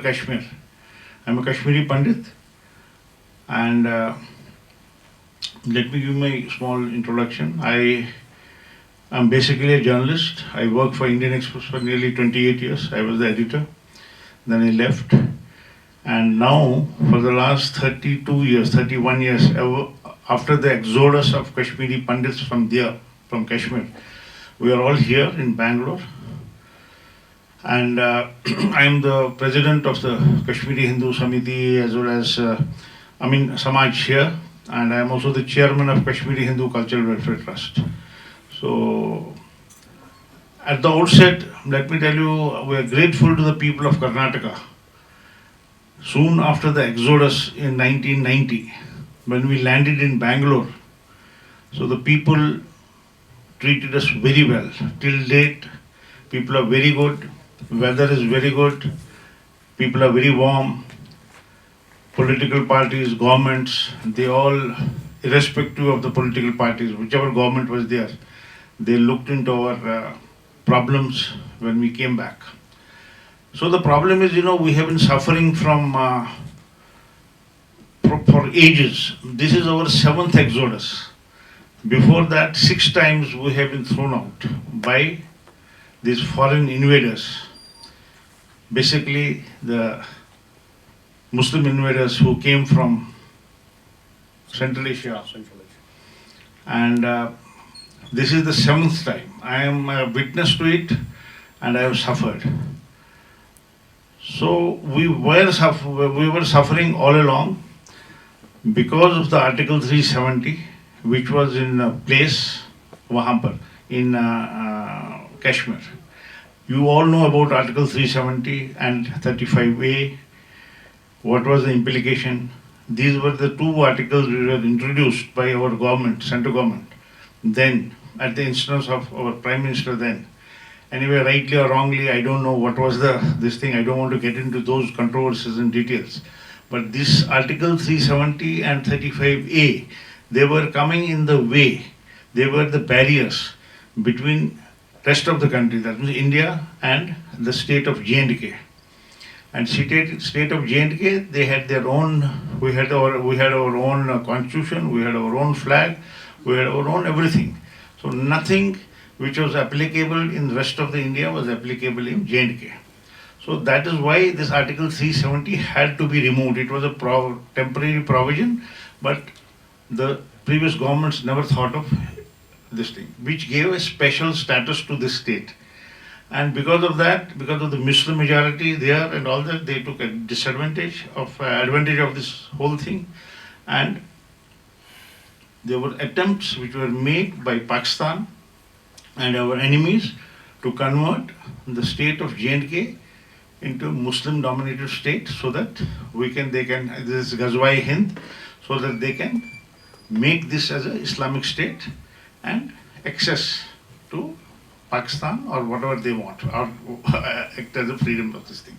Kashmir. I'm a Kashmiri Pandit, and let me give my small introduction. I am basically a journalist. I worked for Indian Express for nearly 28 years. I was the editor. Then I left. And now, for the last 32 years, 31 years, after the exodus of Kashmiri Pandits from from Kashmir, we are all here in Bangalore. And I am the president of the Kashmiri Hindu Samiti as well as, Samaj here. And I am also the chairman of Kashmiri Hindu Cultural Welfare Trust. So, at the outset, let me tell you, we are grateful to the people of Karnataka. Soon after the exodus in 1990, when we landed in Bangalore, so the people treated us very well. Till date, people are very good, weather is very good, people are very warm, political parties, governments, they all, irrespective of the political parties, whichever government was there, they looked into our problems when we came back. So the problem is, we have been suffering from for ages. This is our 7th exodus. Before that, 6 times we have been thrown out by these foreign invaders. Basically, the Muslim invaders who came from Central Asia. And this is the 7th time. I am a witness to it, and I have suffered. So we were suffering all along because of the Article 370, which was in place, Wahampar, in Kashmir. You all know about Article 370 and 35A. What was the implication? These were the 2 articles which were introduced by our government, central government, then, at the instance of our Prime Minister then. Anyway, rightly or wrongly, I don't know what was this thing. I don't want to get into those controversies and details. But this Article 370 and 35A, they were coming in the way. They were the barriers between rest of the country, that means India and the state of J&K. And state of J&K, they had their own. We had our own constitution. We had our own flag. We had our own everything. So nothing which was applicable in the rest of the India was applicable in J&K. So that is why this Article 370 had to be removed. It was a temporary provision, but the previous governments never thought of this thing, which gave a special status to this state. And because of that, because of the Muslim majority there and all that, they took a advantage of this whole thing. And there were attempts which were made by Pakistan and our enemies to convert the state of J&K into a Muslim-dominated state, so that this is Ghazwa-e Hind, so that they can make this as an Islamic state and access to Pakistan or whatever they want, or act as a freedom of this thing.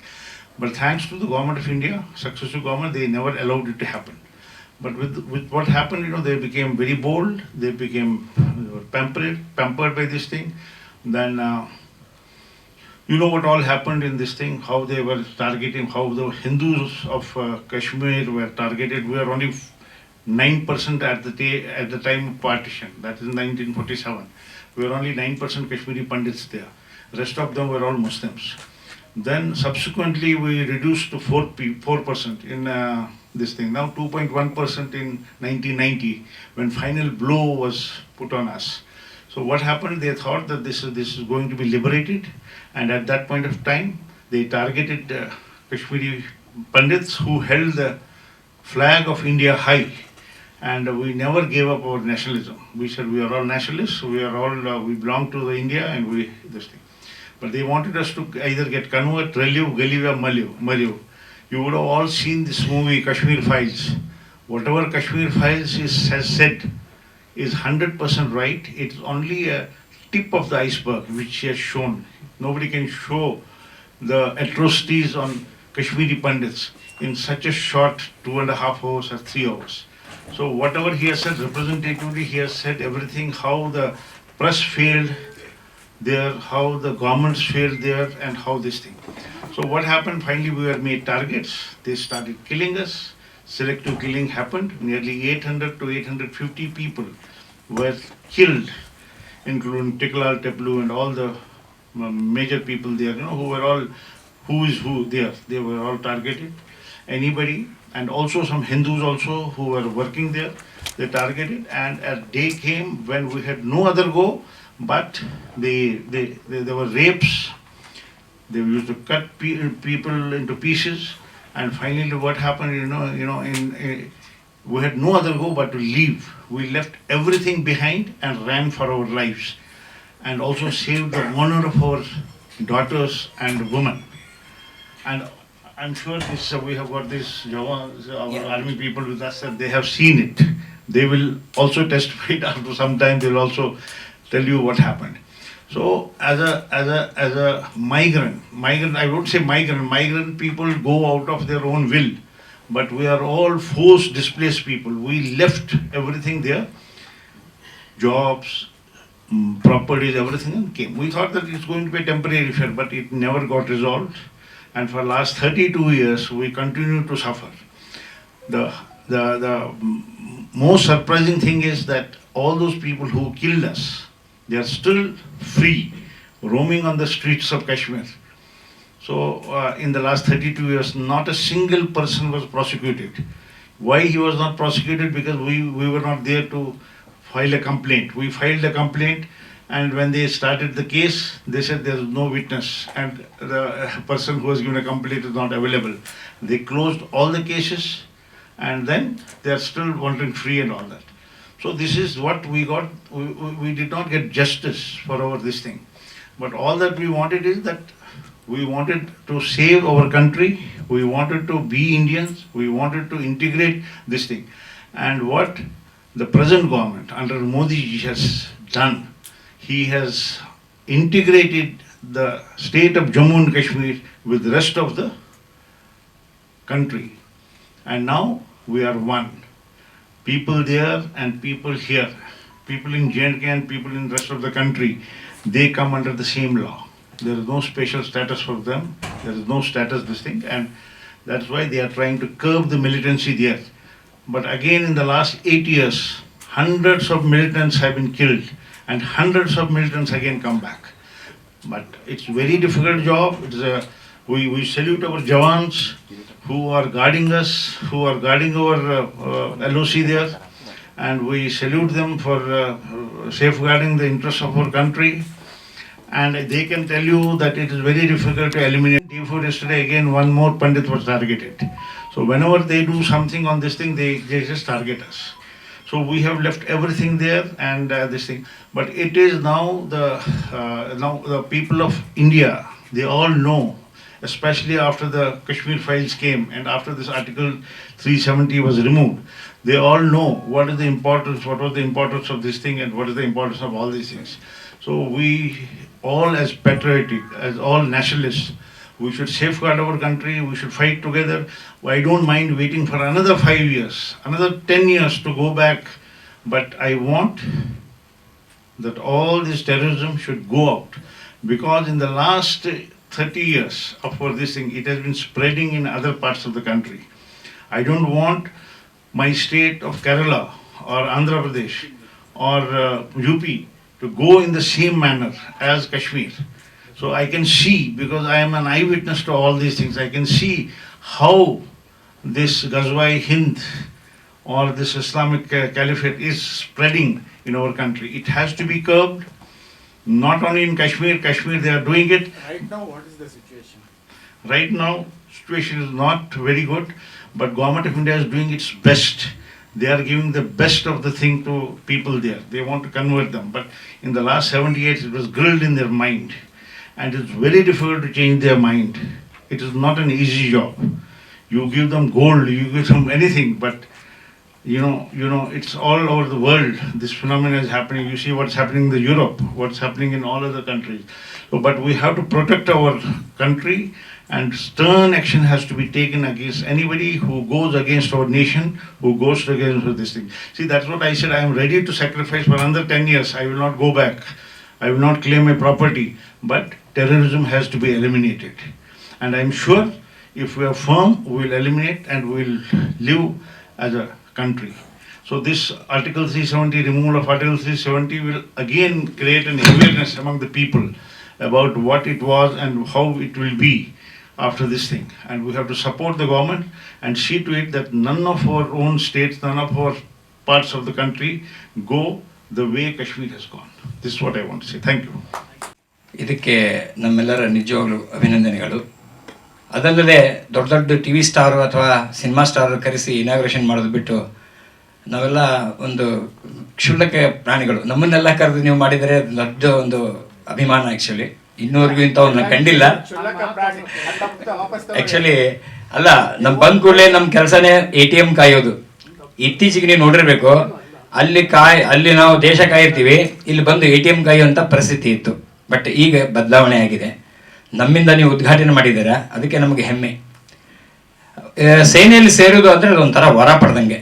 But thanks to the government of India, successive government, they never allowed it to happen. But with what happened, they became very bold. They were pampered by this thing. Then, what all happened in this thing, how they were targeting, how the Hindus of Kashmir were targeted. We were only 9% at the time of partition, that is 1947. We were only 9% Kashmiri Pandits there. The rest of them were all Muslims. Then subsequently we reduced to 4% in this thing. Now 2.1% in 1990, when final blow was put on us. So what happened? They thought that this is going to be liberated, and at that point of time, they targeted Kashmiri Pandits who held the flag of India high, and we never gave up our nationalism. We said we are all nationalists. We belong to the India, and this thing. But they wanted us to either get convert, Reliv, Galiva, Mariv. You would have all seen this movie, Kashmir Files. Whatever Kashmir Files has said is 100% right. It's only a tip of the iceberg which she has shown. Nobody can show the atrocities on Kashmiri Pandits in such a short 2.5 hours or 3 hours. So whatever he has said representatively, he has said everything, how the press failed there, how the governments failed there, and how this thing. So what happened? Finally, we were made targets. They started killing us. Selective killing happened. Nearly 800 to 850 people were killed, including Tiklal Teplu and all the major people there, who were all who is who there. They were all targeted. Anybody, and also some Hindus also who were working there, they targeted. And a day came when we had no other go, but there were rapes. They used to cut people into pieces. And finally, what happened? We had no other go but to leave. We left everything behind and ran for our lives, and also saved the honor of our daughters and women. And I'm sure this we have got this Jawans, our army people with us, and they have seen it. They will also testify after some time. They'll also tell you what happened. So as a migrant, I won't say migrant people go out of their own will, but we are all forced displaced people. We left everything there, jobs, properties, everything, and came. We thought that it's going to be a temporary affair, but it never got resolved. And for last 32 years, we continue to suffer. The most surprising thing is that all those people who killed us, they are still free, roaming on the streets of Kashmir. So in the last 32 years, not a single person was prosecuted. Why he was not prosecuted? Because we were not there to file a complaint. We filed a complaint, and when they started the case, they said there is no witness, and the person who was given a complaint is not available. They closed all the cases, and then they are still wandering free and all that. So this is what we got. We did not get justice for our this thing. But all that we wanted is that we wanted to save our country. We wanted to be Indians. We wanted to integrate this thing. And what the present government under Modi ji has done, he has integrated the state of Jammu and Kashmir with the rest of the country. And now we are one. People there and people here, people in J&K and people in the rest of the country, they come under the same law. There is no special status for them. There is no status this thing, and that's why they are trying to curb the militancy there. But again, in the last 8 years, hundreds of militants have been killed, and hundreds of militants again come back. But it's very difficult job. We salute our Jawans who are guarding us, who are guarding our LOC there, and we salute them for safeguarding the interests of our country. And they can tell you that it is very difficult to eliminate. Day before yesterday, again, one more Pandit was targeted. So whenever they do something on this thing, they just target us. So we have left everything there and this thing. But it is now the people of India, they all know, especially after the Kashmir files came and after this Article 370 was removed, they all know what was the importance of this thing and what is the importance of all these things. So we all as patriotic, as all nationalists, we should safeguard our country, we should fight together. I don't mind waiting for another 5 years, another 10 years to go back, but I want that all this terrorism should go out, because in the last 30 years for this thing, it has been spreading in other parts of the country. I don't want my state of Kerala or Andhra Pradesh or UP to go in the same manner as Kashmir. So I can see, because I am an eyewitness to all these things, I can see how this Ghazwa-e-Hind or this Islamic Caliphate is spreading in our country. It has to be curbed, not only in Kashmir. Kashmir, they are doing it. Right now, what is the situation? Right now, situation is not very good, but Government of India is doing its best. They are giving the best of the thing to people there. They want to convert them. But in the last 70 years, it was grilled in their mind. And it's very difficult to change their mind. It is not an easy job. You give them gold, you give them anything, but it's all over the world. This phenomenon is happening. You see what's happening in Europe, what's happening in all other countries. So, but we have to protect our country, and stern action has to be taken against anybody who goes against our nation, who goes against this thing. See, that's what I said. I am ready to sacrifice for another 10 years. I will not go back. I will not claim my property. But terrorism has to be eliminated. And I'm sure if we are firm, we will eliminate and we will live as a country. So this Article 370, removal of Article 370 will again create an awareness among the people about what it was and how it will be after this thing. And we have to support the government and see to it that none of our own states, none of our parts of the country go the way Kashmir has gone. This is what I want to say. Thank you. ಇದಕ್ಕೆ ನಮ್ಮೆಲ್ಲರ ನಿಜವಾಗ್ಲೂ ಅಭಿನಂದನೆಗಳು. ಅದಲ್ಲದೆ ದೊಡ್ಡ ದೊಡ್ಡ T V star ಅಥವಾ cinema star ಕರೆಸಿ inauguration ಮಾಡೋದು ಬಿಟ್ಟು ನಾವೆಲ್ಲ ಒಂದು ಕ್ಷುಲ್ಲಕ ಪ್ರಾಣಿಗಳು. ನಮ್ಮನ್ನೆಲ್ಲ ಕರೆದು ನೀವು ಮಾಡಿದರೆ ದೊಡ್ಡ ಒಂದು ಅಭಿಮಾನ. ಆ್ಯಕ್ಚುಲಿ ಇನ್ನೂವರೆಗೂ ಇಂಥವ್ರನ್ನ ಕಂಡಿಲ್ಲ. ಆ್ಯಕ್ಚುಲಿ ಅಲ್ಲ, ನಮ್ಮ ಬಂದ ಕೂಡಲೇ ನಮ್ಮ ಕೆಲಸನೇ ATM ಕಾಯೋದು. ಇತ್ತೀಚೆಗೆ ನೀವು ನೋಡಿರ್ಬೇಕು, ಅಲ್ಲಿ ನಾವು ದೇಶ ಕಾಯಿರ್ತೀವಿ, ಇಲ್ಲಿ ಬಂದು ATM ಕಾಯುವಂಥ ಪರಿಸ್ಥಿತಿ ಇತ್ತು. ಬಟ್ ಈಗ ಬದಲಾವಣೆ ಆಗಿದೆ. ನಮ್ಮಿಂದ ನೀವು ಉದ್ಘಾಟನೆ ಮಾಡಿದ್ದೀರಾ, ಅದಕ್ಕೆ ನಮಗೆ ಹೆಮ್ಮೆ. ಸೇನೆಯಲ್ಲಿ ಸೇರೋದು ಅಂದರೆ ಅದೊಂಥರ ವರ ಪಡೆದಂಗೆ.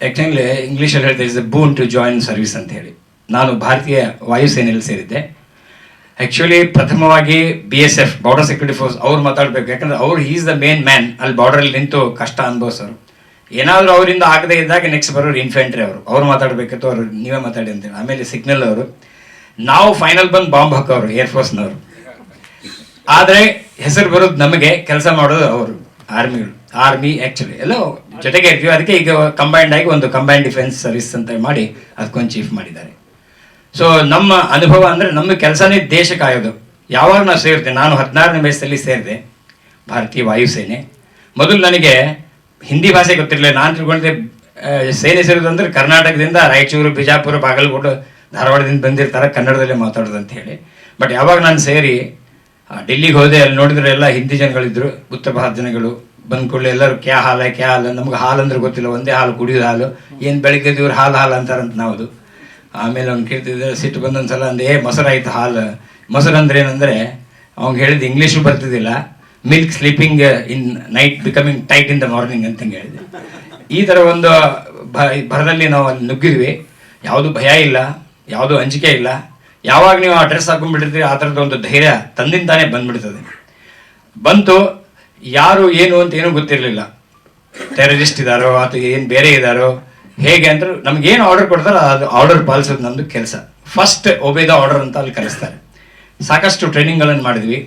ಯಾಕೆಂದರೆ ಇಂಗ್ಲೀಷಲ್ಲಿ ಹೇಳ್ತಾ is a boon to join service ಅಂತ ಹೇಳಿ. ನಾನು ಭಾರತೀಯ ವಾಯುಸೇನೆಯಲ್ಲಿ ಸೇರಿದ್ದೆ. ಆ್ಯಕ್ಚುಲಿ ಪ್ರಥಮವಾಗಿ BSF ಬಾರ್ಡರ್ ಸೆಕ್ಯೂರಿಟಿ ಫೋರ್ಸ್ ಅವ್ರು ಮಾತಾಡಬೇಕು. ಯಾಕಂದರೆ ಅವ್ರು ಈಸ್ ದ ಮೇನ್ ಮ್ಯಾನ್ ಅಲ್ಲಿ ಬಾರ್ಡರಲ್ಲಿ ನಿಂತು ಕಷ್ಟ ಅನುಭವಿಸೋರು. ಏನಾದರೂ ಅವರಿಂದ ಆಗದೆ ಇದ್ದಾಗ ನೆಕ್ಸ್ಟ್ ಬರೋರು ಇನ್ಫೆಂಟ್ರಿ ಅವ್ರು ಮಾತಾಡಬೇಕಿತ್ತು. ಅವರು ನೀವೇ ಮಾತಾಡಿ ಅಂತೇಳಿ. ಆಮೇಲೆ ಸಿಗ್ನಲ್ ಅವರು, ನಾವು ಫೈನಲ್ ಬಂದು ಬಾಂಬ್ ಹಾಕೋರು ಏರ್ಫೋರ್ಸ್ನವರು. ಆದರೆ ಹೆಸರು ಬರೋದು ನಮಗೆ, ಕೆಲಸ ಮಾಡೋದು ಅವರು ಆರ್ಮಿ. ಆ್ಯಕ್ಚುಲಿ ಎಲ್ಲ ಜೊತೆಗೆ ಇರ್ತೀವಿ. ಅದಕ್ಕೆ ಈಗ ಕಂಬೈಂಡ್ ಆಗಿ ಒಂದು ಕಂಬೈಂಡ್ ಡಿಫೆನ್ಸ್ ಸರ್ವಿಸ್ ಅಂತ ಮಾಡಿ ಅದಕ್ಕೊಂದು ಚೀಫ್ ಮಾಡಿದ್ದಾರೆ. ಸೊ ನಮ್ಮ ಅನುಭವ ಅಂದರೆ ನಮ್ಮ ಕೆಲಸನೇ ದೇಶ ಕಾಯೋದು. ಯಾವಾಗ ನಾವು ಸೇರಿದೆ, ನಾನು 16ನೇ ವಯಸ್ಸಲ್ಲಿ ಸೇರಿದೆ ಭಾರತೀಯ ವಾಯುಸೇನೆ. ಮೊದಲು ನನಗೆ ಹಿಂದಿ ಭಾಷೆ ಗೊತ್ತಿರಲಿಲ್ಲ. ನಾನು ತಿಳ್ಕೊಂಡಿದ್ದೆ ಸೇನೆ ಸೇರೋದು ಅಂದರೆ ಕರ್ನಾಟಕದಿಂದ ರಾಯಚೂರು, ಬಿಜಾಪುರ, ಬಾಗಲಕೋಟೆ, ಧಾರವಾಡದಿಂದ ಬಂದಿರ್ತಾರೆ, ಕನ್ನಡದಲ್ಲೇ ಮಾತಾಡೋದು ಅಂತ ಹೇಳಿ. ಬಟ್ ಯಾವಾಗ ನಾನು ಸೇರಿ ಡೆಲ್ಲಿಗೆ ಹೋದೆ, ಅಲ್ಲಿ ನೋಡಿದ್ರೆ ಎಲ್ಲ ಹಿಂದಿ ಜನಗಳಿದ್ರು, ಉತ್ತರ ಭಾರತ ಜನಗಳು. ಬಂದ ಕೂಡಲೇ ಎಲ್ಲರೂ ಕ್ಯಾ ಹಾಲು. ನಮ್ಗೆ ಹಾಲು ಅಂದ್ರೆ ಗೊತ್ತಿಲ್ಲ, ಒಂದೇ ಹಾಲು ಕುಡಿಯೋದು ಹಾಲು. ಏನು ಬೆಳಿಗ್ಗೆ ಇವ್ರು ಹಾಲು ಅಂತಾರಂತ ನಾವು. ಆಮೇಲೆ ಅವ್ನು ಕೇಳ್ತಿದ್ದೆ, ಸಿಟ್ಟು ಬಂದೊಂದ್ಸಲ ಅಂದೆ, ಮೊಸರಾಯ್ತು ಹಾಲು. ಮೊಸರು ಅಂದ್ರೆ ಏನಂದರೆ ಅವ್ನಿಗೆ ಹೇಳಿದ್ದು ಇಂಗ್ಲೀಷು ಬರ್ತಿದ್ದಿಲ್ಲ. Milk sleeping in night becoming tight in the morning ಅಂತ ಹೇಳಿದೆ. ಈ ಥರ ಒಂದು ಭರದಲ್ಲಿ ನಾವು ಅಲ್ಲಿ ನುಗ್ಗಿದ್ವಿ. ಯಾವುದೂ ಭಯ ಇಲ್ಲ, ಯಾವುದೂ ಅಂಜಿಕೆ ಇಲ್ಲ. ಯಾವಾಗ ನೀವು ಆ ಡ್ರೆಸ್ ಹಾಕೊಂಡ್ಬಿಟ್ಟಿರ್ತೀವಿ, ಆ ಥರದ ಒಂದು ಧೈರ್ಯ ತಂದಿಂದಾನೇ ಬಂದ್ಬಿಡ್ತದೆ. ಬಂತು, ಯಾರು ಏನು ಅಂತ ಏನೂ ಗೊತ್ತಿರಲಿಲ್ಲ. ಟೆರರಿಸ್ಟ್ ಇದ್ದಾರೋ ಅಥವಾ ಏನು ಬೇರೆ ಇದ್ದಾರೋ ಹೇಗೆ ಅಂದ್ರೆ ನಮಗೇನು ಆರ್ಡರ್ ಕೊಡ್ತಾರೋ ಅದು ಆರ್ಡರ್ ಪಾಲಿಸೋದು ನಮ್ಮದು ಕೆಲಸ. ಫಸ್ಟ್ ಒಬೇ ದ ಆರ್ಡರ್ ಅಂತ ಅಲ್ಲಿ ಕಲಿಸ್ತಾರೆ. ಸಾಕಷ್ಟು ಟ್ರೈನಿಂಗ್ಗಳನ್ನು ಮಾಡಿದ್ವಿ.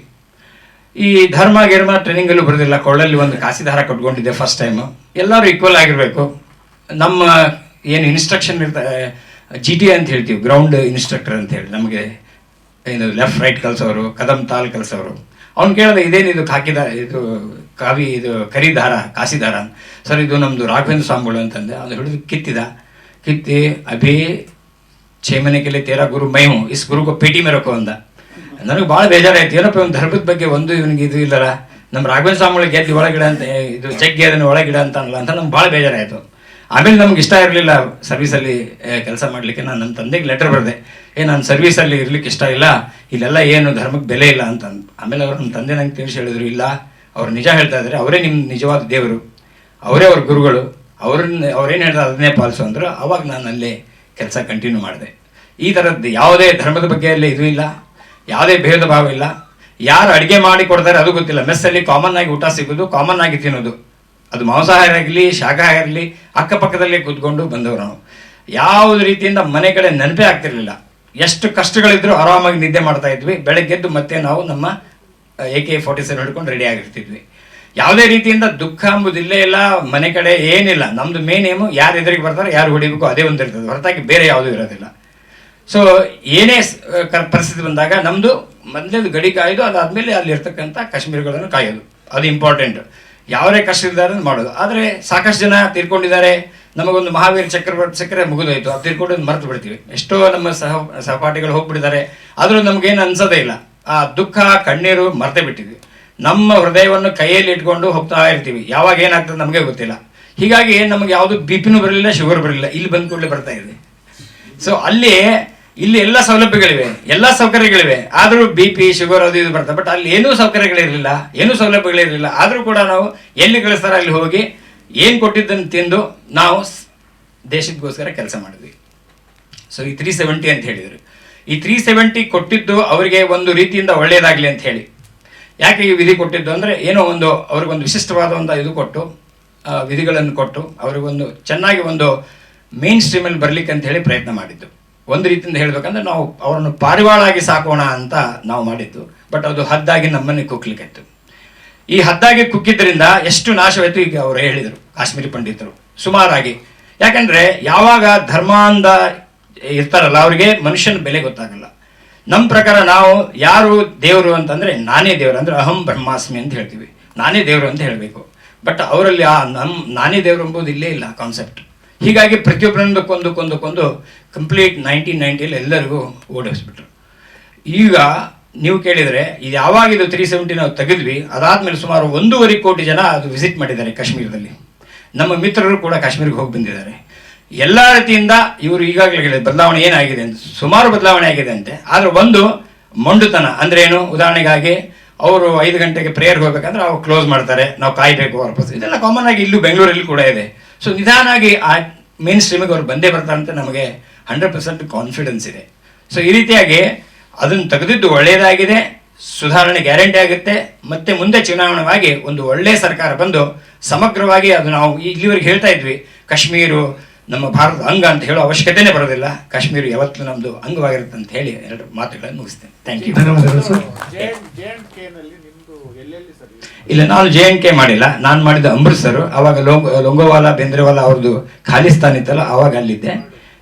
ಈ ಧರ್ಮ ಟ್ರೈನಿಂಗಲ್ಲೂ ಬರೋದಿಲ್ಲ. ಕೊಳ್ಳಲ್ಲಿ ಒಂದು ಕಾಸಿ ದಾರ ಕಟ್ಕೊಂಡಿದ್ದೆ ಫಸ್ಟ್ ಟೈಮು. ಎಲ್ಲರೂ ಈಕ್ವಲ್ ಆಗಿರಬೇಕು. ನಮ್ಮ ಏನು ಇನ್ಸ್ಟ್ರಕ್ಷನ್ ಇರ್ತಾರೆ, GT ಅಂತ ಹೇಳ್ತೀವಿ, ಗ್ರೌಂಡ್ ಇನ್ಸ್ಟ್ರಕ್ಟರ್ ಅಂತ ಹೇಳಿ. ನಮಗೆ ಏನು ಲೆಫ್ಟ್ ರೈಟ್ ಕಲಿಸೋರು, ಕದಂ ತಾಲ್ ಕಲಿಸೋರು. ಅವ್ನು ಕೇಳಿದೆ, ಇದೇನಿದು ಇದು ಕರಿ ದಾರ, ಕಾಸಿ ದಾರ. ಸರ್ ಇದು ನಮ್ಮದು ರಾಘವೇಂದ್ರ ಸ್ವಾಮಿಗಳು ಅಂತಂದೆ. ಅದು ಹಿಡಿದು ಕಿತ್ತಿ ಅಭಿ 6 ಮನೆ ಕೆಲೆ 13 ಗುರು ಮೈ ಹೂँ, ಇಸ್ ಗುರು ಕೋ ಪೇಟಿ ಮೇ ರಖೋ ಅಂದ. ನನಗೆ ಭಾಳ ಬೇಜಾರಾಯ್ತು. ಏನಪ್ಪ ಒಂದು ಧರ್ಮದ ಬಗ್ಗೆ ಒಂದು ಇವನಿಗೆ ಇದು ಇಲ್ಲರ, ನಮ್ಮ ರಾಘವೇಂದ್ರ ಸ್ವಾಮಿಗಳು ಗೆದ್ದು ಒಳಗಿಡ ಅಂತ, ಇದು ಜಗ್ಗಿ ಅದನ್ನು ಒಳಗಿಡ ಅಂತಲ್ಲ ಅಂತ ನಮ್ಗೆ ಭಾಳ ಬೇಜಾರಾಯಿತು. ಆಮೇಲೆ ನಮ್ಗೆ ಇಷ್ಟ ಇರಲಿಲ್ಲ ಸರ್ವೀಸಲ್ಲಿ ಕೆಲಸ ಮಾಡಲಿಕ್ಕೆ. ನಾನು ನಮ್ಮ ತಂದೆಗೆ ಲೆಟರ್ ಬರೆದೆ, ನಾನು ಸರ್ವೀಸಲ್ಲಿ ಇರ್ಲಿಕ್ಕೆ ಇಷ್ಟ ಇಲ್ಲ, ಇಲ್ಲೆಲ್ಲ ಏನು ಧರ್ಮಕ್ಕೆ ಬೆಲೆ ಇಲ್ಲ ಅಂತ. ಆಮೇಲೆ ಅವರು ನಮ್ಮ ತಂದೆ ನಂಗೆ ತಿಳಿಸಿ ಹೇಳಿದ್ರು, ಇಲ್ಲ ಅವ್ರು ನಿಜ ಹೇಳ್ತಾ ಇದ್ದಾರೆ, ಅವರೇ ನಿಮ್ಮ ನಿಜವಾದ ದೇವರು, ಅವರೇ ಅವ್ರ ಗುರುಗಳು, ಅವ್ರೇನು ಹೇಳ್ತಾರೆ ಅದನ್ನೇ ಪಾಲಿಸು ಅಂದರು. ಅವಾಗ ನಾನು ಅಲ್ಲೇ ಕೆಲಸ ಕಂಟಿನ್ಯೂ ಮಾಡಿದೆ. ಈ ಥರದ್ದು ಯಾವುದೇ ಧರ್ಮದ ಬಗ್ಗೆ ಎಲ್ಲ ಇದು ಇಲ್ಲ, ಯಾವುದೇ ಭೇದ ಭಾವ ಇಲ್ಲ. ಯಾರು ಅಡುಗೆ ಮಾಡಿ ಕೊಡ್ತಾರೆ ಅದು ಗೊತ್ತಿಲ್ಲ. ಮೆಸ್ಸಲ್ಲಿ ಕಾಮನ್ ಆಗಿ ಊಟ ಸಿಗೋದು, ಕಾಮನ್ ಆಗಿ ತಿನ್ನೋದು. ಅದು ಮಾಂಸಾಹಾರ ಆಗಲಿ ಶಾಖಾಹಾರ ಆಗಲಿ ಅಕ್ಕಪಕ್ಕದಲ್ಲೇ ಕೂತ್ಕೊಂಡು ಬಂದವರು ನಾವು. ಯಾವುದೇ ರೀತಿಯಿಂದ ಮನೆ ಕಡೆ ನೆನಪೇ ಆಗ್ತಿರ್ಲಿಲ್ಲ. ಎಷ್ಟು ಕಷ್ಟಗಳಿದ್ರು ಆರಾಮಾಗಿ ನಿದ್ದೆ ಮಾಡ್ತಾ ಇದ್ವಿ. ಬೆಳಗ್ಗೆದ್ದು ಮತ್ತೆ ನಾವು ನಮ್ಮ AK-47 ಹಿಡ್ಕೊಂಡು ರೆಡಿ ಆಗಿರ್ತಿದ್ವಿ. ಯಾವುದೇ ರೀತಿಯಿಂದ ದುಃಖ ಎಂಬುದಿಲ್ಲೇ ಇಲ್ಲ, ಮನೆ ಕಡೆ ಏನಿಲ್ಲ. ನಮ್ಮದು ಮೇನ್ ಏಮು ಯಾರು ಎದುರಿಗೆ ಬರ್ತಾರೆ, ಯಾರು ಹೊಡಿಬೇಕು ಅದೇ ಒಂದು ಇರ್ತದೆ, ಹೊರತಾಗಿ ಬೇರೆ ಯಾವುದೂ ಇರೋದಿಲ್ಲ. ಸೊ ಏನೇ ಪರಿಸ್ಥಿತಿ ಬಂದಾಗ ನಮ್ಮದು ಮೊದಲೇದು ಗಡಿ ಕಾಯೋದು, ಅದಾದಮೇಲೆ ಅಲ್ಲಿರ್ತಕ್ಕಂಥ ಕಾಶ್ಮೀರಿಗಳನ್ನು ಕಾಯೋದು, ಅದು ಇಂಪಾರ್ಟೆಂಟ್. ಯಾವರೇ ಕಷ್ಟ ಇದ್ದಾರೆ ಮಾಡೋದು. ಆದರೆ ಸಾಕಷ್ಟು ಜನ ತೀರ್ಕೊಂಡಿದ್ದಾರೆ. ನಮಗೊಂದು ಮಹಾವೀರ ಚಕ್ರವರ್ತಿ ಸಿಕ್ಕರೆ ಮುಗಿದೋಯ್ತು, ಅದು ತೀರ್ಕೊಂಡು ಮರೆತು ಬಿಡ್ತೀವಿ. ಎಷ್ಟೋ ನಮ್ಮ ಸಹಪಾಠಿಗಳು ಹೋಗ್ಬಿಟ್ಟಿದ್ದಾರೆ, ಆದರೂ ನಮಗೇನು ಅನ್ಸೋದೇ ಇಲ್ಲ. ಆ ದುಃಖ ಕಣ್ಣೀರು ಮರೆತೇ ಬಿಟ್ಟಿದ್ವಿ. ನಮ್ಮ ಹೃದಯವನ್ನು ಕೈಯಲ್ಲಿ ಇಟ್ಕೊಂಡು ಹೋಗ್ತಾ ಇರ್ತೀವಿ. ಯಾವಾಗ ಏನಾಗ್ತದೆ ನಮಗೆ ಗೊತ್ತಿಲ್ಲ. ಹೀಗಾಗಿ ನಮಗೆ ಯಾವುದು BP ಬರಲಿಲ್ಲ, ಶುಗರ್ ಬರಲಿಲ್ಲ. ಇಲ್ಲಿ ಬಂದ ಕೂಡಲೇ ಬರ್ತಾ ಇದೆ. ಸೊ ಇಲ್ಲಿ ಎಲ್ಲ ಸೌಲಭ್ಯಗಳಿವೆ, ಎಲ್ಲ ಸೌಕರ್ಯಗಳಿವೆ. ಆದರೂ BP ಶುಗರ್ ಅದು ಇದು ಬರ್ತದೆ. ಬಟ್ ಅಲ್ಲಿ ಏನೂ ಸೌಕರ್ಯಗಳಿರಲಿಲ್ಲ, ಏನೂ ಸೌಲಭ್ಯಗಳಿರಲಿಲ್ಲ. ಆದರೂ ಕೂಡ ನಾವು ಎಲ್ಲಿ ಕಳಿಸ್ತಾರೆ ಅಲ್ಲಿ ಹೋಗಿ ಏನು ಕೊಟ್ಟಿದ್ದನ್ನು ತಿಂದು ನಾವು ದೇಶಕ್ಕೋಸ್ಕರ ಕೆಲಸ ಮಾಡಿದ್ವಿ. ಸೊ ಈ 370 ಅಂತ ಹೇಳಿದರು. ಈ 370 ಕೊಟ್ಟಿದ್ದು ಅವರಿಗೆ ಒಂದು ರೀತಿಯಿಂದ ಒಳ್ಳೆಯದಾಗಲಿ ಅಂತ ಹೇಳಿ. ಯಾಕೆ ಈ ವಿಧಿ ಕೊಟ್ಟಿದ್ದು ಅಂದರೆ ಏನೋ ಒಂದು ಅವ್ರಿಗೊಂದು ವಿಶಿಷ್ಟವಾದ ಒಂದು ಇದು ಕೊಟ್ಟು ವಿಧಿಗಳನ್ನು ಕೊಟ್ಟು ಅವರಿಗೊಂದು ಚೆನ್ನಾಗಿ ಒಂದು ಮೇನ್ ಸ್ಟ್ರೀಮಲ್ಲಿ ಬರಲಿಕ್ಕೆ ಅಂತ ಹೇಳಿ ಪ್ರಯತ್ನ ಮಾಡಿದ್ದು. ಒಂದು ರೀತಿಯಿಂದ ಹೇಳಬೇಕಂದ್ರೆ ನಾವು ಅವರನ್ನು ಪಾರಿವಾಳಾಗಿ ಸಾಕೋಣ ಅಂತ ನಾವು ಮಾಡಿದ್ದು. ಬಟ್ ಅದು ಹದ್ದಾಗಿ ನಮ್ಮನ್ನೇ ಕುಗ್ಲಿಕ್ಕಿತ್ತು. ಈ ಹದ್ದಾಗಿ ಕುಗ್ಗಿದ್ದರಿಂದ ಎಷ್ಟು ನಾಶವಾಯಿತು ಈಗ ಅವರು ಹೇಳಿದರು ಕಾಶ್ಮೀರಿ ಪಂಡಿತರು ಸುಮಾರಾಗಿ. ಯಾಕಂದರೆ ಯಾವಾಗ ಧರ್ಮಾಂಧ ಇರ್ತಾರಲ್ಲ ಅವರಿಗೆ ಮನುಷ್ಯನ ಬೆಲೆ ಗೊತ್ತಾಗಲ್ಲ. ನಮ್ಮ ಪ್ರಕಾರ ನಾವು ಯಾರು ದೇವರು ಅಂತಂದರೆ ನಾನೇ ದೇವರು, ಅಂದರೆ ಅಹಂ ಬ್ರಹ್ಮಾಸ್ಮಿ ಅಂತ ಹೇಳ್ತೀವಿ, ನಾನೇ ದೇವರು ಅಂತ ಹೇಳಬೇಕು. ಬಟ್ ಅವರಲ್ಲಿ ನಾನೇ ದೇವರು ಎಂಬುದು ಇಲ್ಲೇ ಇಲ್ಲ ಕಾನ್ಸೆಪ್ಟ್. ಹೀಗಾಗಿ ಪ್ರತಿಯೊಬ್ಬರನ್ನು ಕೊಂದು ಕಂಪ್ಲೀಟ್ 1990 ಎಲ್ಲರಿಗೂ ಓಡಿಸ್ಬಿಟ್ರು. ಈಗ ನೀವು ಕೇಳಿದರೆ ಇದು ಯಾವಾಗ ಇದು 370 ನಾವು ತೆಗೆದ್ವಿ, ಅದಾದಮೇಲೆ ಸುಮಾರು 1.5 ಕೋಟಿ ಜನ ಅದು ವಿಸಿಟ್ ಮಾಡಿದ್ದಾರೆ ಕಾಶ್ಮೀರದಲ್ಲಿ. ನಮ್ಮ ಮಿತ್ರರು ಕೂಡ ಕಾಶ್ಮೀರಿಗೆ ಹೋಗಿ ಬಂದಿದ್ದಾರೆ. ಎಲ್ಲ ರೀತಿಯಿಂದ ಇವರು ಈಗಾಗಲೇ ಹೇಳಿದ ಬದಲಾವಣೆ ಏನಾಗಿದೆ ಅಂತ, ಸುಮಾರು ಬದಲಾವಣೆ ಆಗಿದೆ ಅಂತೆ. ಆದರೆ ಒಂದು ಮೊಂಡುತನ ಅಂದರೆ ಏನು, ಉದಾಹರಣೆಗಾಗಿ ಅವರು 5 ಗಂಟೆಗೆ ಪ್ರೇಯರ್ಗೆ ಹೋಗ್ಬೇಕಂದ್ರೆ ಅವ್ರು ಕ್ಲೋಸ್ ಮಾಡ್ತಾರೆ, ನಾವು ಕಾಯಬೇಕು ವಾಪಸ್. ಇದೆಲ್ಲ ಕಾಮನ್ ಆಗಿ ಇಲ್ಲೂ ಬೆಂಗಳೂರಲ್ಲಿ ಕೂಡ ಇದೆ. ಸೊ ನಿಧಾನಾಗಿ ಆ ಮೇನ್ ಸ್ಟ್ರೀಮಿಗೆ ಅವ್ರು ಬಂದೇ ಬರ್ತಾರೆ ಅಂತ ನಮಗೆ 100% ಕಾನ್ಫಿಡೆನ್ಸ್ ಇದೆ. ಸೊ ಈ ರೀತಿಯಾಗಿ ಅದನ್ನು ತೆಗೆದಿದ್ದು ಒಳ್ಳೆಯದಾಗಿದೆ, ಸುಧಾರಣೆ ಗ್ಯಾರಂಟಿ ಆಗುತ್ತೆ. ಮತ್ತೆ ಮುಂದೆ ಚುನಾವಣೆಯಾಗಿ ಒಂದು ಒಳ್ಳೆಯ ಸರ್ಕಾರ ಬಂದು ಸಮಗ್ರವಾಗಿ ಅದು ನಾವು ಇಲ್ಲಿವರೆಗೆ ಹೇಳ್ತಾ ಇದ್ವಿ ಕಾಶ್ಮೀರು ನಮ್ಮ ಭಾರತದ ಅಂಗ ಅಂತ ಹೇಳೋ ಅವಶ್ಯಕತೆನೇ ಬರೋದಿಲ್ಲ. ಕಾಶ್ಮೀರ ಯಾವತ್ತೂ ನಮ್ಮದು ಅಂಗವಾಗಿರುತ್ತೆ ಅಂತ ಹೇಳಿ 2 ಮಾತುಗಳನ್ನು ಮುಗಿಸ್ತೇನೆ. Thank you. ಇಲ್ಲ, ನಾನು JNK ಮಾಡಿಲ್ಲ, ನಾನು ಮಾಡಿದ್ದು ಅಮೃತ್ಸರ್. ಆವಾಗ ಲೊಂಗೋವಾಲ ಬೇಂದ್ರೆವಾಲ ಅವ್ರದ್ದು ಖಾಲಿಸ್ತಾನ್ ಇತ್ತಲ್ಲ, ಆವಾಗ ಅಲ್ಲಿದ್ದೆ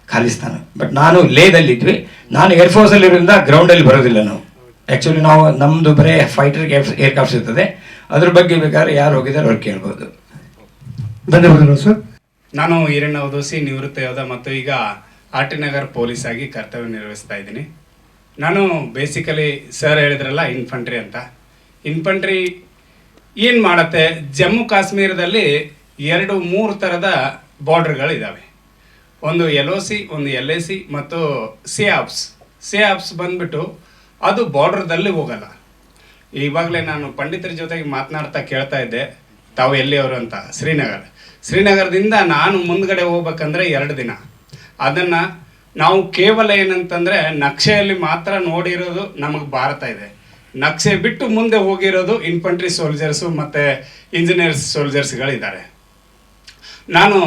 ಖಾಲಿಸ್ತಾನ. ಬಟ್ ನಾನು ಲೇದಲ್ಲಿದ್ವಿ. ನಾನು ಏರ್ಫೋರ್ಸಲ್ಲಿರೋದ್ರಿಂದ ಗ್ರೌಂಡಲ್ಲಿ ಬರೋದಿಲ್ಲ ನಾವು. ಆ್ಯಕ್ಚುಲಿ ನಾವು ನಮ್ಮದು ಬರೀ ಫೈಟರ್ಗೆ ಏರ್ಕ್ರಾಫ್ಟ್ಸ್ ಇರ್ತದೆ. ಅದ್ರ ಬಗ್ಗೆ ಬೇಕಾದ್ರೆ ಯಾರು ಹೋಗಿದ್ದಾರೆ ಅವ್ರು ಕೇಳ್ಬೋದು. ಧನ್ಯವಾದಗಳು ಸರ್. ನಾನು ಈರಣ್ಣ ಉದೋಸಿ, ನಿವೃತ್ತ ಯೋಧ ಮತ್ತು ಈಗ RT ನಗರ್ ಪೊಲೀಸ್ ಆಗಿ ಕರ್ತವ್ಯ ನಿರ್ವಹಿಸ್ತಾ ಇದ್ದೀನಿ. ನಾನು ಬೇಸಿಕಲಿ ಸರ್ ಹೇಳಿದ್ರಲ್ಲ ಇನ್ಫಂಟ್ರಿ ಅಂತ. ಇನ್ಫಂಟ್ರಿ ಏನು ಮಾಡುತ್ತೆ, ಜಮ್ಮು ಕಾಶ್ಮೀರದಲ್ಲಿ 2-3 ಥರದ ಬಾರ್ಡರ್ಗಳಿದ್ದಾವೆ. ಒಂದು LOC, ಒಂದು LAC ಮತ್ತು ಸಿಆಪ್ಸ್ ಬಂದ್ಬಿಟ್ಟು ಅದು ಬಾರ್ಡ್ರದಲ್ಲಿ ಹೋಗಲ್ಲ. ಇವಾಗಲೇ ನಾನು ಪಂಡಿತರ ಜೊತೆಗೆ ಮಾತನಾಡ್ತಾ ಕೇಳ್ತಾ ಇದ್ದೆ, ತಾವು ಎಲ್ಲಿಯವರು ಅಂತ. ಶ್ರೀನಗರದಿಂದ ನಾನು ಮುಂದ್ಗಡೆ ಹೋಗ್ಬೇಕಂದ್ರೆ 2 ದಿನ. ಅದನ್ನು ನಾವು ಕೇವಲ ಏನಂತಂದರೆ ನಕ್ಷೆಯಲ್ಲಿ ಮಾತ್ರ ನೋಡಿರೋದು ನಮಗೆ ಭಾರತ ಇದೆ. ನಕ್ಷೆ ಬಿಟ್ಟು ಮುಂದೆ ಹೋಗಿರೋದು ಇನ್ಫಂಟ್ರಿ ಸೋಲ್ಜರ್ಸು ಮತ್ತು ಇಂಜಿನಿಯರ್ಸ್ ಸೋಲ್ಜರ್ಸ್ಗಳಿದ್ದಾರೆ. ನಾನು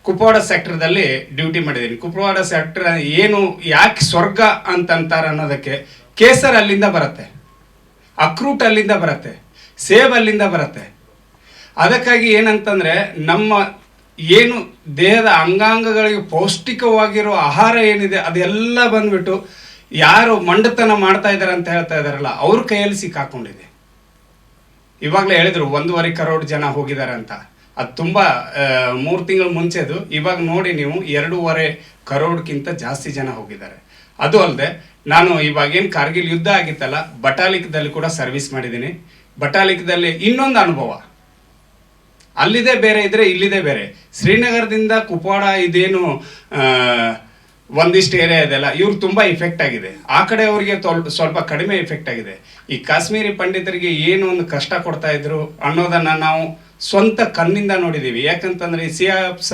ಕುಪವಾಡ ಸೆಕ್ಟರ್ದಲ್ಲಿ ಡ್ಯೂಟಿ ಮಾಡಿದ್ದೀನಿ. ಕುಪವಾಡ ಸೆಕ್ಟರ್ ಏನು ಯಾಕೆ ಸ್ವರ್ಗ ಅಂತಂತಾರೆ ಅನ್ನೋದಕ್ಕೆ, ಕೇಸರ್ ಅಲ್ಲಿಂದ ಬರುತ್ತೆ, ಅಕ್ರೂಟ್ ಅಲ್ಲಿಂದ ಬರುತ್ತೆ, ಸೇಬ್ ಅಲ್ಲಿಂದ ಬರುತ್ತೆ. ಅದಕ್ಕಾಗಿ ಏನಂತಂದರೆ ನಮ್ಮ ಏನು ದೇಹದ ಅಂಗಾಂಗಗಳಿಗೆ ಪೌಷ್ಟಿಕವಾಗಿರೋ ಆಹಾರ ಏನಿದೆ ಅದೆಲ್ಲ ಬಂದ್ಬಿಟ್ಟು ಯಾರು ಮಂಡತನ ಮಾಡ್ತಾ ಇದ್ದಾರೆ ಅಂತ ಹೇಳ್ತಾ ಇದ್ದಾರಲ್ಲ ಅವ್ರ ಕೈಯಲ್ಲಿ ಸಿಕ್ಕಾಕೊಂಡಿದೆ. ಇವಾಗಲೇ ಹೇಳಿದ್ರು 1.5 ಕರೋಡ್ ಜನ ಹೋಗಿದ್ದಾರೆ ಅಂತ. ಅದು ತುಂಬ 3 ತಿಂಗಳ ಮುಂಚೆದು. ಇವಾಗ ನೋಡಿ ನೀವು 2.5 ಕರೋಡ್ಗಿಂತ ಜಾಸ್ತಿ ಜನ ಹೋಗಿದ್ದಾರೆ. ಅದು ಅಲ್ಲದೆ ನಾನು ಇವಾಗೇನು ಕಾರ್ಗಿಲ್ ಯುದ್ಧ ಆಗಿತ್ತಲ್ಲ, ಬಟಾಲಿಕದಲ್ಲಿ ಕೂಡ ಸರ್ವಿಸ್ ಮಾಡಿದ್ದೀನಿ. ಬಟಾಲಿಕದಲ್ಲಿ ಇನ್ನೊಂದು ಅನುಭವ, ಅಲ್ಲಿದೆ ಬೇರೆ ಇದ್ರೆ ಇಲ್ಲಿದೆ ಬೇರೆ. ಶ್ರೀನಗರದಿಂದ ಕುಪವಾಡ ಇದೇನು ಒಂದಿಷ್ಟು ಏರಿಯಾ ಇದೆಲ್ಲ ಇವ್ರು ತುಂಬ ಇಫೆಕ್ಟ್ ಆಗಿದೆ. ಆ ಕಡೆ ಅವರಿಗೆ ಸ್ವಲ್ಪ ಕಡಿಮೆ ಇಫೆಕ್ಟ್ ಆಗಿದೆ. ಈ ಕಾಶ್ಮೀರಿ ಪಂಡಿತರಿಗೆ ಏನು ಒಂದು ಕಷ್ಟ ಕೊಡ್ತಾ ಇದ್ರು ಅನ್ನೋದನ್ನು ನಾವು ಸ್ವಂತ ಕಣ್ಣಿಂದ ನೋಡಿದ್ದೀವಿ. ಯಾಕಂತಂದರೆ ಸಿಆಪ್ಸ್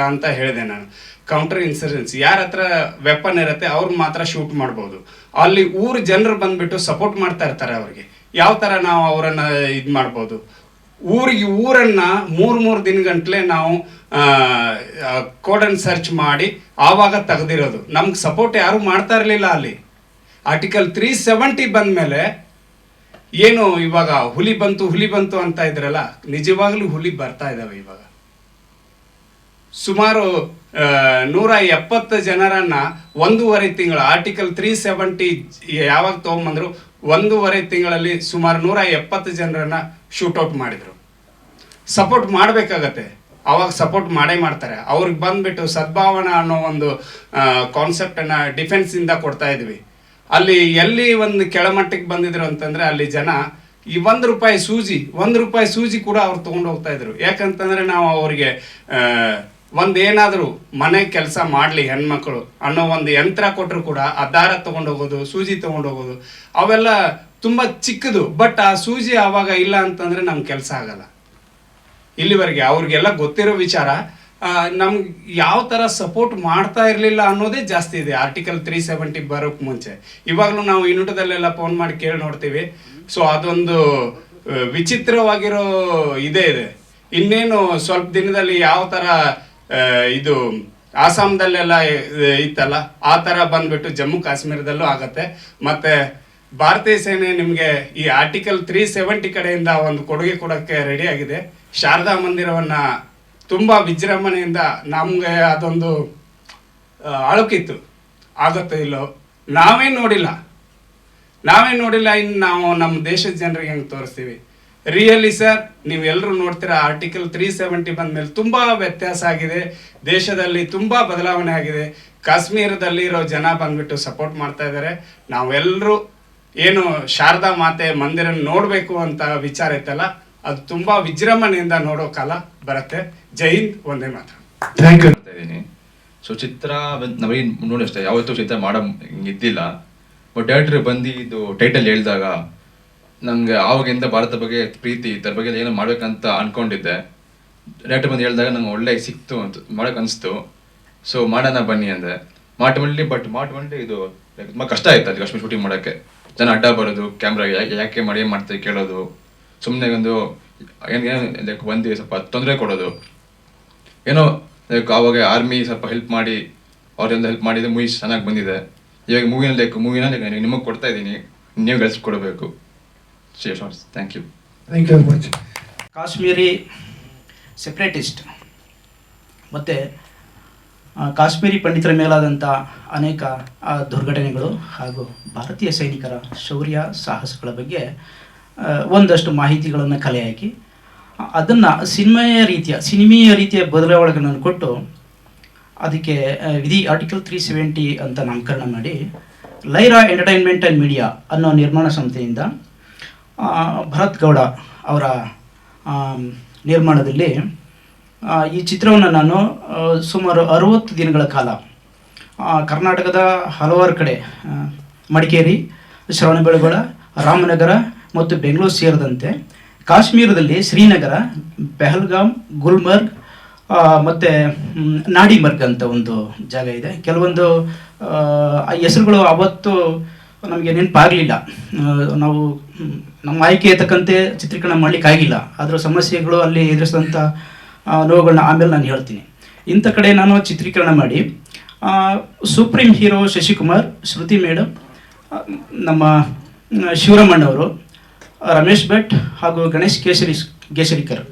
ಅಂತ ಹೇಳಿದೆ ನಾನು, ಕೌಂಟರ್ ಇನ್ಸರ್ಜೆನ್ಸಿ. ಯಾರ ಹತ್ರ ವೆಪನ್ ಇರುತ್ತೆ ಅವ್ರಿಗೆ ಮಾತ್ರ ಶೂಟ್ ಮಾಡ್ಬೋದು. ಅಲ್ಲಿ ಊರು ಜನರು ಬಂದುಬಿಟ್ಟು ಸಪೋರ್ಟ್ ಮಾಡ್ತಾ ಇರ್ತಾರೆ ಅವ್ರಿಗೆ. ಯಾವ ಥರ ನಾವು ಅವರನ್ನು ಇದು ಮಾಡ್ಬೋದು. ಊರನ್ನು 3 ದಿನಗಂಟ್ಲೆ ನಾವು ಕೋಡನ್ ಸರ್ಚ್ ಮಾಡಿ ಆವಾಗ ತೆಗೆದಿರೋದು. ನಮ್ಗೆ ಸಪೋರ್ಟ್ ಯಾರು ಮಾಡ್ತಾ ಇರಲಿಲ್ಲ ಅಲ್ಲಿ. ಆರ್ಟಿಕಲ್ 370 ಬಂದ ಮೇಲೆ ಏನು ಇವಾಗ ಹುಲಿ ಬಂತು ಅಂತ ಇದ್ರಲ್ಲ, ನಿಜವಾಗ್ಲೂ ಹುಲಿ ಬರ್ತಾ ಇದ್ದಾವೆ. ಇವಾಗ ಸುಮಾರು 170 ಜನರನ್ನ 1.5 ತಿಂಗಳು, ಆರ್ಟಿಕಲ್ 370 ಯಾವಾಗ ತೊಗೊಂಬಂದ್ರು 1.5 ತಿಂಗಳಲ್ಲಿ ಸುಮಾರು 170 ಜನರನ್ನ ಶೂಟೌಟ್ ಮಾಡಿದ್ರು. ಸಪೋರ್ಟ್ ಮಾಡಬೇಕಾಗತ್ತೆ, ಅವಾಗ ಸಪೋರ್ಟ್ ಮಾಡೇ ಮಾಡ್ತಾರೆ. ಅವ್ರಿಗೆ ಬಂದ್ಬಿಟ್ಟು ಸದ್ಭಾವನಾ ಅನ್ನೋ ಒಂದು ಕಾನ್ಸೆಪ್ಟನ್ನು ಡಿಫೆನ್ಸಿಂದ ಕೊಡ್ತಾ ಇದ್ವಿ. ಅಲ್ಲಿ ಎಲ್ಲಿ ಒಂದು ಕೆಳಮಟ್ಟಕ್ಕೆ ಬಂದಿದ್ರು ಅಂತಂದರೆ ಅಲ್ಲಿ ಜನ ಈ $1 ಸೂಜಿ ಕೂಡ ಅವ್ರು ತೊಗೊಂಡು ಹೋಗ್ತಾ ಇದ್ರು. ಯಾಕಂತಂದರೆ ನಾವು ಅವರಿಗೆ ಏನಾದರೂ ಮನೆ ಕೆಲಸ ಮಾಡಲಿ ಹೆಣ್ಮಕ್ಳು ಅನ್ನೋ ಒಂದು ಯಂತ್ರ ಕೊಟ್ಟರು ಕೂಡ ಆ ದಾರ ತೊಗೊಂಡೋಗೋದು, ಸೂಜಿ ತೊಗೊಂಡೋಗೋದು ಅವೆಲ್ಲ ತುಂಬ ಚಿಕ್ಕದು. ಬಟ್ ಆ ಸೂಜಿ ಆವಾಗ ಇಲ್ಲ ಅಂತಂದರೆ ನಮ್ಮ ಕೆಲಸ ಆಗಲ್ಲ. ಇಲ್ಲಿವರೆಗೆ ಅವ್ರಿಗೆಲ್ಲ ಗೊತ್ತಿರೋ ವಿಚಾರ. ನಮ್ಗೆ ಯಾವ ಥರ ಸಪೋರ್ಟ್ ಮಾಡ್ತಾ ಇರಲಿಲ್ಲ ಅನ್ನೋದೇ ಜಾಸ್ತಿ ಇದೆ ಆರ್ಟಿಕಲ್ 370 ಬರೋಕ್ಕೆ ಮುಂಚೆ. ಇವಾಗಲೂ ನಾವು ಯೂನಿಟದಲ್ಲೆಲ್ಲ ಫೋನ್ ಮಾಡಿ ಕೇಳಿ ನೋಡ್ತೀವಿ. ಸೊ ಅದೊಂದು ವಿಚಿತ್ರವಾಗಿರೋ ಇದೆ. ಇನ್ನೇನು ಸ್ವಲ್ಪ ದಿನದಲ್ಲಿ ಯಾವ ಥರ ಇದು ಆಸಾಮ್ದಲ್ಲೆಲ್ಲ ಇತ್ತಲ್ಲ ಆ ಥರ ಬಂದ್ಬಿಟ್ಟು ಜಮ್ಮು ಕಾಶ್ಮೀರದಲ್ಲೂ ಆಗತ್ತೆ. ಮತ್ತು ಭಾರತೀಯ ಸೇನೆ ನಿಮಗೆ ಈ ಆರ್ಟಿಕಲ್ 370 ಕಡೆಯಿಂದ ಒಂದು ಕೊಡುಗೆ ಕೊಡೋಕ್ಕೆ ರೆಡಿಯಾಗಿದೆ. ಶಾರದಾ ಮಂದಿರವನ್ನು ತುಂಬ ವಿಜೃಂಭಣೆಯಿಂದ ನಮಗೆ ಅದೊಂದು ಅಳುಕಿತ್ತು. ಆಗುತ್ತೋ ಇಲ್ಲೋ ನಾವೇ ನೋಡಿಲ್ಲ. ಇನ್ನು ನಾವು ನಮ್ಮ ದೇಶದ ಜನರಿಗೆ ಹೆಂಗೆ ತೋರಿಸ್ತೀವಿ? ರಿಯಲಿ ಸರ್, ನೀವೆಲ್ಲರೂ ನೋಡ್ತೀರಾ ಆರ್ಟಿಕಲ್ 370 ಬಂದ ಮೇಲೆ ತುಂಬ ವ್ಯತ್ಯಾಸ ಆಗಿದೆ. ದೇಶದಲ್ಲಿ ತುಂಬ ಬದಲಾವಣೆ ಆಗಿದೆ. ಕಾಶ್ಮೀರದಲ್ಲಿರೋ ಜನ ಬಂದ್ಬಿಟ್ಟು ಸಪೋರ್ಟ್ ಮಾಡ್ತಾ ಇದ್ದಾರೆ. ನಾವೆಲ್ಲರೂ ಏನು ಶಾರದಾ ಮಾತೆ ಮಂದಿರ ನೋಡಬೇಕು ಅಂತ ವಿಚಾರ ಇತ್ತಲ್ಲ, ಅದು ತುಂಬ ವಿಜೃಂಭಣೆಯಿಂದ ನೋಡೋ ಕಾಲ ಬರುತ್ತೆ. ಜೈ ಹಿಂದ್, ಒಂದೇ ಮಾತ್ರ. Thank you. ಇದ್ದೀನಿ. ಸೊ ಚಿತ್ರ ನಮಗೆ ನೋಡಿ ಅಷ್ಟೇ, ಯಾವತ್ತೂ ಚಿತ್ರ ಮಾಡೋ ಇದ್ದಿಲ್ಲ. ಬಟ್ ಡೈರೆಕ್ಟ್ರ್ ಬಂದು ಇದು ಟೈಟಲ್ ಹೇಳಿದಾಗ ನನಗೆ ಆವಾಗಿಂದ ಭಾರತ ಬಗ್ಗೆ ಪ್ರೀತಿ, ಇದ್ರ ಬಗ್ಗೆ ಏನೋ ಮಾಡ್ಬೇಕಂತ ಅನ್ಕೊಂಡಿದ್ದೆ. ಡೈರೆಕ್ಟರ್ ಬಂದು ಹೇಳಿದಾಗ ನಂಗೆ ಒಳ್ಳೆ ಸಿಕ್ತು ಅಂತ ಮಾಡೋಕೆ ಅನಿಸ್ತು. ಸೊ ಮಾಡೋಣ ಬನ್ನಿ ಅಂದೆ. ಮಾಡ್ಕೊಂಡ್ಲಿ ಇದು ತುಂಬ ಕಷ್ಟ ಆಯ್ತು ಅದು ಕಾಶ್ಮೀರ್ ಶೂಟಿಂಗ್ ಮಾಡೋಕ್ಕೆ. ಜನ ಅಡ್ಡ ಬರೋದು, ಕ್ಯಾಮ್ರಾ ಯಾಕೆ ಮಾಡಿ ಏನು ಮಾಡ್ತೀವಿ ಕೇಳೋದು, ಸುಮ್ಮನೆ ಒಂದು ಏನು ಲೈಕ್ ಒಂದು ಸ್ವಲ್ಪ ತೊಂದರೆ ಕೊಡೋದು. ಏನೋ ಲೈಕ್ ಆವಾಗ ಆರ್ಮಿ ಸ್ವಲ್ಪ ಹೆಲ್ಪ್ ಮಾಡಿ ಅವರೆಲ್ಲ ಹೆಲ್ಪ್ ಮಾಡಿದ್ರೆ ಮೂವಿ ಚೆನ್ನಾಗಿ ಬಂದಿದೆ. ಇವಾಗ ಮೂವಿನ ನಿಮಗೆ ಕೊಡ್ತಾ ಇದ್ದೀನಿ, ನೀವು ಗಳಿಸ್ಕೊಡ್ಬೇಕು. Thank you very much. Kashmiri separatist ಮತ್ತು ಕಾಶ್ಮೀರಿ ಪಂಡಿತರ ಮೇಲಾದಂಥ ಅನೇಕ ದುರ್ಘಟನೆಗಳು ಹಾಗೂ ಭಾರತೀಯ ಸೈನಿಕರ ಶೌರ್ಯ ಸಾಹಸಗಳ ಬಗ್ಗೆ ಒಂದಷ್ಟು ಮಾಹಿತಿಗಳನ್ನು ಕಲೆ ಹಾಕಿ ಅದನ್ನು ಸಿನಿಮೀಯ ರೀತಿಯ ಬದಲಾವಣೆಗಳನ್ನು ಕೊಟ್ಟು ಅದಕ್ಕೆ ವಿಧಿ ಆರ್ಟಿಕಲ್ 370 ಅಂತ ನಾಮಕರಣ ಮಾಡಿ ಲೈರಾ ಎಂಟರ್ಟೈನ್ಮೆಂಟ್ ಆ್ಯಂಡ್ ಮೀಡಿಯಾ ಅನ್ನೋ ನಿರ್ಮಾಣ ಸಂಸ್ಥೆಯಿಂದ ಭರತ್ ಗೌಡ ಅವರ ನಿರ್ಮಾಣದಲ್ಲಿ ಈ ಚಿತ್ರವನ್ನು ನಾನು ಸುಮಾರು 60 ದಿನಗಳ ಕಾಲ ಕರ್ನಾಟಕದ ಹಲವಾರು ಕಡೆ ಮಡಿಕೇರಿ, ಶ್ರವಣಬೆಳಗೊಳ, ರಾಮನಗರ ಮತ್ತು ಬೆಂಗಳೂರು ಸೇರಿದಂತೆ ಕಾಶ್ಮೀರದಲ್ಲಿ ಶ್ರೀನಗರ, ಪೆಹಲ್ಗಾಮ್, ಗುಲ್ಮರ್ಗ್ ಮತ್ತು ನಾಡಿಮರ್ಗ್ ಅಂತ ಒಂದು ಜಾಗ ಇದೆ. ಕೆಲವೊಂದು ಹೆಸರುಗಳು ಅವತ್ತು ನಮಗೆ ನೆನಪಾಗಲಿಲ್ಲ. ನಾವು ನಮ್ಮ ಆಯ್ಕೆಯ ತಕ್ಕಂತೆ ಚಿತ್ರೀಕರಣ ಮಾಡಲಿಕ್ಕಾಗಿಲ್ಲ. ಅದರ ಸಮಸ್ಯೆಗಳು ಅಲ್ಲಿ ಎದುರಿಸಿದಂಥ ನೋವುಗಳನ್ನ ಆಮೇಲೆ ನಾನು ಹೇಳ್ತೀನಿ. ಇಂಥ ಕಡೆ ನಾನು ಚಿತ್ರೀಕರಣ ಮಾಡಿ ಸುಪ್ರೀಂ ಹೀರೋ ಶಶಿಕುಮಾರ್, ಶ್ರುತಿ ಮೇಡಮ್, ನಮ್ಮ ಶಿವರಾಮಣ್ಣವರು, ರಮೇಶ್ ಭಟ್ ಹಾಗೂ ಗಣೇಶ್ ಕೇಸರಿಕರ್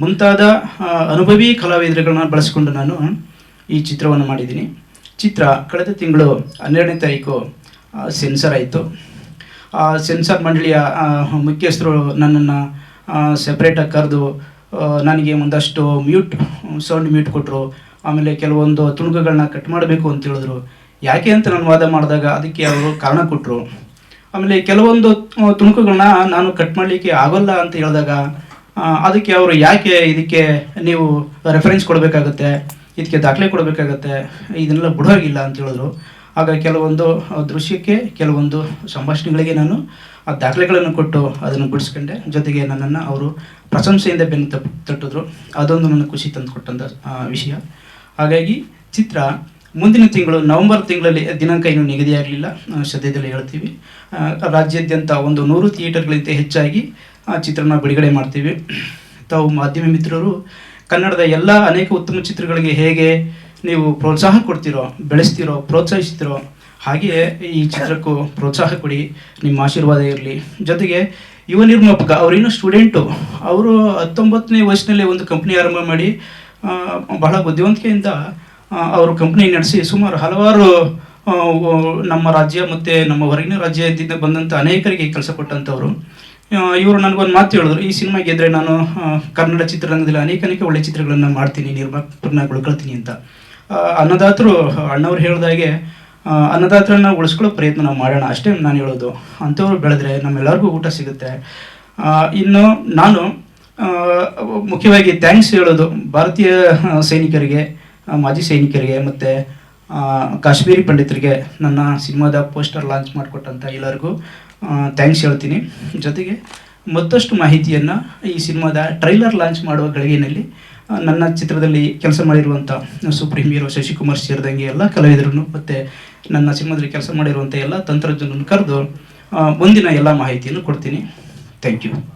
ಮುಂತಾದ ಅನುಭವಿ ಕಲಾವಿದರುಗಳನ್ನ ಬಳಸಿಕೊಂಡು ನಾನು ಈ ಚಿತ್ರವನ್ನು ಮಾಡಿದ್ದೀನಿ. ಚಿತ್ರ ಕಳೆದ ತಿಂಗಳು 12ನೇ ತಾರೀಕು ಸೆನ್ಸರ್ ಆಯಿತು. ಸೆನ್ಸಾರ್ ಮಂಡಳಿಯ ಮುಖ್ಯಸ್ಥರು ನನ್ನನ್ನು ಸೆಪ್ರೇಟಾಗಿ ಕರೆದು ನನಗೆ ಒಂದಷ್ಟು ಸೌಂಡ್ ಮ್ಯೂಟ್ ಕೊಟ್ಟರು. ಆಮೇಲೆ ಕೆಲವೊಂದು ತುಣುಕುಗಳನ್ನ ಕಟ್ ಮಾಡಬೇಕು ಅಂತ ಹೇಳಿದ್ರು. ಯಾಕೆ ಅಂತ ನಾನು ವಾದ ಮಾಡಿದಾಗ ಅದಕ್ಕೆ ಅವರು ಕಾರಣ ಕೊಟ್ಟರು. ಆಮೇಲೆ ಕೆಲವೊಂದು ತುಣುಕುಗಳನ್ನ ನಾನು ಕಟ್ ಮಾಡಲಿಕ್ಕೆ ಆಗೋಲ್ಲ ಅಂತ ಹೇಳಿದಾಗ ಅದಕ್ಕೆ ಅವರು ಯಾಕೆ ಇದಕ್ಕೆ ನೀವು ರೆಫರೆನ್ಸ್ ಕೊಡಬೇಕಾಗತ್ತೆ, ಇದಕ್ಕೆ ದಾಖಲೆ ಕೊಡಬೇಕಾಗತ್ತೆ, ಇದನ್ನೆಲ್ಲ ಬಿಡೋಗಿಲ್ಲ ಅಂತ ಹೇಳಿದ್ರು. ಆಗ ಕೆಲವೊಂದು ದೃಶ್ಯಕ್ಕೆ ಕೆಲವೊಂದು ಸಂಭಾಷಣೆಗಳಿಗೆ ನಾನು ಆ ದಾಖಲೆಗಳನ್ನು ಕೊಟ್ಟು ಅದನ್ನು ಬಿಡಿಸ್ಕೊಂಡೆ. ಜೊತೆಗೆ ನನ್ನನ್ನು ಅವರು ಪ್ರಶಂಸೆಯಿಂದ ಬೆನ್ನು ತಟ್ಟಿದ್ರು. ಅದೊಂದು ನನ್ನ ಖುಷಿ ತಂದುಕೊಟ್ಟಂಥ ವಿಷಯ. ಹಾಗಾಗಿ ಚಿತ್ರ ಮುಂದಿನ ತಿಂಗಳು ನವೆಂಬರ್ ತಿಂಗಳಲ್ಲಿ ದಿನಾಂಕ ಇನ್ನೂ ನಿಗದಿಯಾಗಲಿಲ್ಲ, ಸದ್ಯದಲ್ಲಿ ಹೇಳ್ತೀವಿ. ರಾಜ್ಯಾದ್ಯಂತ ಒಂದು 100 ಥಿಯೇಟರ್ಗಳಿಂದ ಹೆಚ್ಚಾಗಿ ಚಿತ್ರನ ಬಿಡುಗಡೆ ಮಾಡ್ತೀವಿ. ತಾವು ಮಾಧ್ಯಮ ಮಿತ್ರರು ಕನ್ನಡದ ಎಲ್ಲ ಅನೇಕ ಉತ್ತಮ ಚಿತ್ರಗಳಿಗೆ ಹೇಗೆ ನೀವು ಪ್ರೋತ್ಸಾಹ ಕೊಡ್ತೀರೋ, ಬೆಳೆಸ್ತೀರೋ, ಪ್ರೋತ್ಸಾಹಿಸ್ತೀರೋ, ಹಾಗೆಯೇ ಈ ಚಿತ್ರಕ್ಕೂ ಪ್ರೋತ್ಸಾಹ ಕೊಡಿ. ನಿಮ್ಮ ಆಶೀರ್ವಾದ ಇರಲಿ. ಜೊತೆಗೆ ಯುವ ನಿರ್ಮಾಪಕ ಅವರೇನು ಸ್ಟೂಡೆಂಟು, ಅವರು 19ನೇ ವಯಸ್ಸಿನಲ್ಲಿ ಒಂದು ಕಂಪ್ನಿ ಆರಂಭ ಮಾಡಿ ಬಹಳ ಬುದ್ಧಿವಂತಿಕೆಯಿಂದ ಅವರು ಕಂಪ್ನಿ ನಡೆಸಿ ಸುಮಾರು ಹಲವಾರು ನಮ್ಮ ರಾಜ್ಯ ಮತ್ತು ನಮ್ಮ ಹೊರಗಿನ ರಾಜ್ಯದಿಂದ ಬಂದಂಥ ಅನೇಕರಿಗೆ ಕೆಲಸ ಕೊಟ್ಟಂಥವ್ರು. ಇವರು ನನಗೊಂದು ಮಾತು ಹೇಳಿದ್ರು, ಈ ಸಿನಿಮಾ ಗೆದ್ದರೆ ನಾನು ಕನ್ನಡ ಚಿತ್ರರಂಗದಲ್ಲಿ ಅನೇಕ ಒಳ್ಳೆ ಚಿತ್ರಗಳನ್ನು ಮಾಡ್ತೀನಿ, ನಿರ್ಮಾಪಕರನ್ನ ಉಳ್ಕೊಳ್ತೀನಿ ಅಂತ. ಅನ್ನದಾತರು ಅಣ್ಣವ್ರು ಹೇಳಿದಾಗೆ ಅನ್ನದಾತರನ್ನ ಉಳಿಸ್ಕೊಳ್ಳೋ ಪ್ರಯತ್ನ ನಾವು ಮಾಡೋಣ, ಅಷ್ಟೇ ನಾನು ಹೇಳೋದು. ಅಂಥವ್ರು ಬೆಳೆದ್ರೆ ನಮ್ಮೆಲ್ಲರಿಗೂ ಊಟ ಸಿಗುತ್ತೆ. ಇನ್ನು ನಾನು ಮುಖ್ಯವಾಗಿ ಥ್ಯಾಂಕ್ಸ್ ಹೇಳೋದು ಭಾರತೀಯ ಸೈನಿಕರಿಗೆ, ಮಾಜಿ ಸೈನಿಕರಿಗೆ ಮತ್ತು ಕಾಶ್ಮೀರಿ ಪಂಡಿತರಿಗೆ ನನ್ನ ಸಿನಿಮಾದ ಪೋಸ್ಟರ್ ಲಾಂಚ್ ಮಾಡಿಕೊಟ್ಟಂಥ ಎಲ್ಲರಿಗೂ ಥ್ಯಾಂಕ್ಸ್ ಹೇಳ್ತೀನಿ. ಜೊತೆಗೆ ಮತ್ತಷ್ಟು ಮಾಹಿತಿಯನ್ನು ಈ ಸಿನಿಮಾದ ಟ್ರೈಲರ್ ಲಾಂಚ್ ಮಾಡುವ ಗಳಿಗೆಯಲ್ಲಿ ನನ್ನ ಚಿತ್ರದಲ್ಲಿ ಕೆಲಸ ಮಾಡಿರುವಂಥ ಸುಪ್ರೀಂ ಹೀರೋ ಶಶಿಕುಮಾರ್ ಸೇರಿದಂಗೆ ಎಲ್ಲ ಕಲಾವಿದರನ್ನು ಮತ್ತು ನನ್ನ ಸಿನಿಮಾದಲ್ಲಿ ಕೆಲಸ ಮಾಡಿರುವಂಥ ಎಲ್ಲ ತಂತ್ರಜ್ಞರನ್ನು ಕರೆದು ಮುಂದಿನ ಎಲ್ಲ ಮಾಹಿತಿಯನ್ನು ಕೊಡ್ತೀನಿ. Thank you.